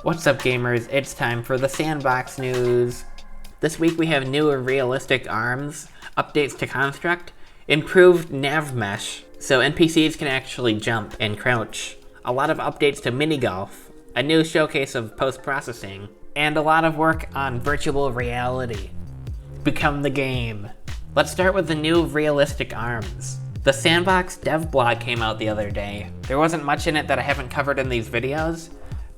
What's up gamers, it's time for the S&box news. This week we have new realistic arms, updates to construct, improved nav mesh, so NPCs can actually jump and crouch, a lot of updates to Minigolf, a new showcase of post-processing, and a lot of work on virtual reality. Become the game. Let's start with the new realistic arms. The S&box dev blog came out the other day. There wasn't much in it that I haven't covered in these videos,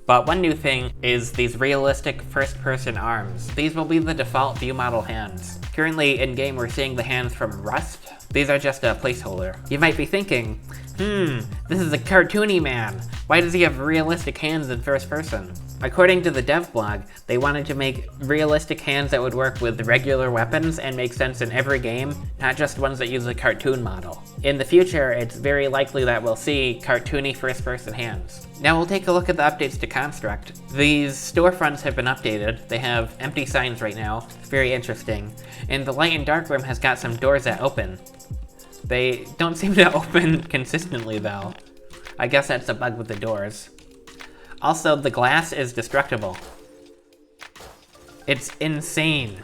but one new thing is these realistic first-person arms. These will be the default Viewmodel hands. Currently in-game we're seeing the hands from Rust. These are just a placeholder. You might be thinking, this is a cartoony man. Why does he have realistic hands in first person? According to the dev blog, they wanted to make realistic hands that would work with regular weapons and make sense in every game, not just ones that use a cartoon model. In the future, it's very likely that we'll see cartoony first-person hands. Now we'll take a look at the updates to Construct. These storefronts have been updated. They have empty signs right now. It's very interesting. And the light and dark room has got some doors that open. They don't seem to open consistently though. I guess that's a bug with the doors. Also, the glass is destructible. It's insane.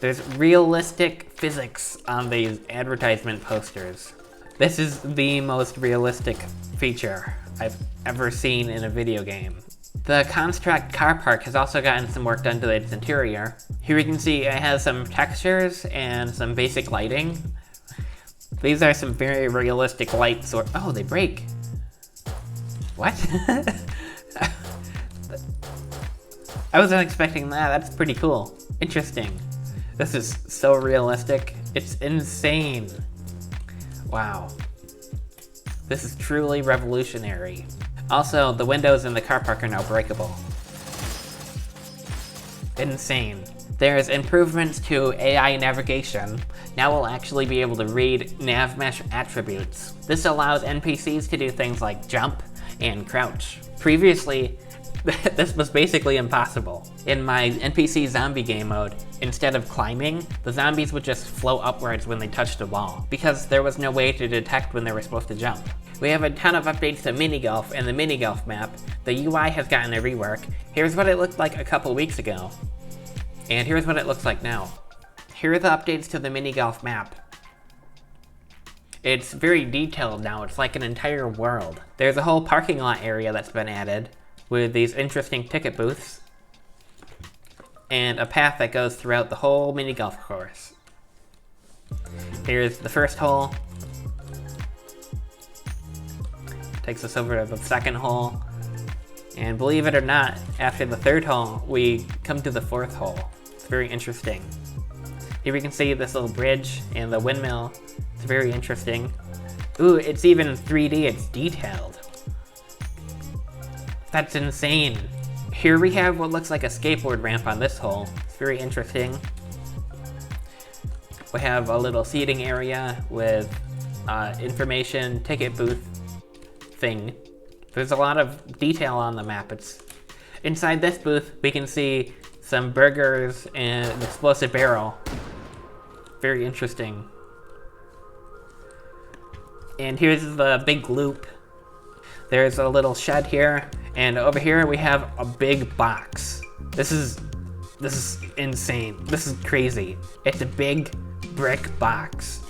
There's realistic physics on these advertisement posters. This is the most realistic feature I've ever seen in a video game. The Construct car park has also gotten some work done to its interior. Here you can see it has some textures and some basic lighting. These are some very realistic lights, oh, they break. What? I wasn't expecting that. That's pretty cool. Interesting. This is so realistic. It's insane. Wow. This is truly revolutionary. Also, the windows in the car park are now breakable. Insane. There's improvements to AI navigation. Now we'll actually be able to read Nav Mesh Attributes. This allows NPCs to do things like jump and crouch. Previously, this was basically impossible. In my NPC zombie game mode, instead of climbing, the zombies would just float upwards when they touched a wall, because there was no way to detect when they were supposed to jump. We have a ton of updates to Minigolf and the Minigolf Map. The UI has gotten a rework. Here's what it looked like a couple weeks ago. And here's what it looks like now. Here are the updates to the Minigolf Map. It's very detailed now, it's like an entire world. There's a whole parking lot area that's been added, with these interesting ticket booths, and a path that goes throughout the whole mini golf course. Here's the first hole. Takes us over to the second hole. And believe it or not, after the third hole, we come to the fourth hole. It's very interesting. Here we can see this little bridge and the windmill. It's very interesting. Ooh, it's even 3D, it's detailed. That's insane. Here we have what looks like a skateboard ramp on this hole. It's very interesting. We have a little seating area with information, ticket booth thing. There's a lot of detail on the map. Inside this booth, we can see some burgers and an explosive barrel. Very interesting. And here's the big loop. There's a little shed here. And over here we have a big box. This is insane. This is crazy. It's a big brick box.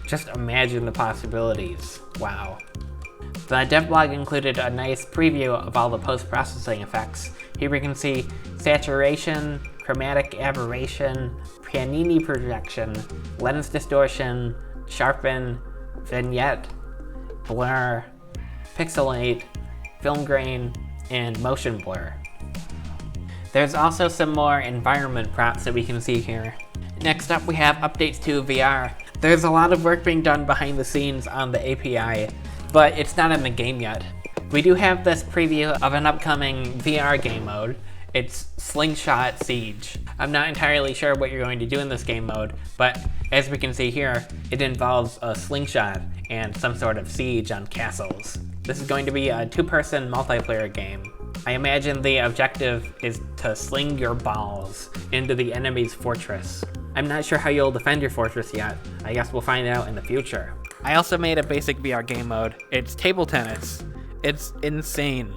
Just imagine the possibilities. Wow. The dev blog included a nice preview of all the post-processing effects. Here we can see saturation, chromatic aberration, Panini projection, lens distortion, sharpen, vignette, blur, pixelate, film grain, and motion blur. There's also some more environment props that we can see here. Next up we have updates to VR. There's a lot of work being done behind the scenes on the API, but it's not in the game yet. We do have this preview of an upcoming VR game mode. It's Slingshot Siege. I'm not entirely sure what you're going to do in this game mode, but as we can see here, it involves a slingshot and some sort of siege on castles. This is going to be a two-person multiplayer game. I imagine the objective is to sling your balls into the enemy's fortress. I'm not sure how you'll defend your fortress yet. I guess we'll find out in the future. I also made a basic VR game mode. It's table tennis. It's insane.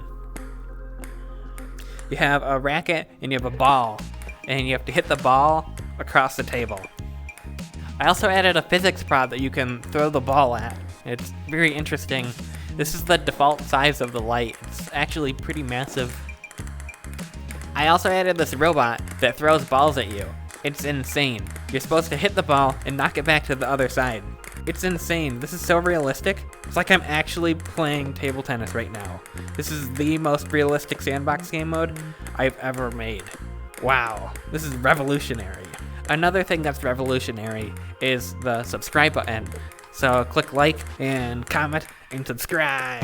You have a racket and you have a ball, and you have to hit the ball across the table. I also added a physics prop that you can throw the ball at. It's very interesting. This is the default size of the light. It's actually pretty massive. I also added this robot that throws balls at you. It's insane. You're supposed to hit the ball and knock it back to the other side. It's insane. This is so realistic. It's like I'm actually playing table tennis right now. This is the most realistic sandbox game mode I've ever made. Wow, this is revolutionary. Another thing that's revolutionary is the subscribe button. So click like and comment and subscribe.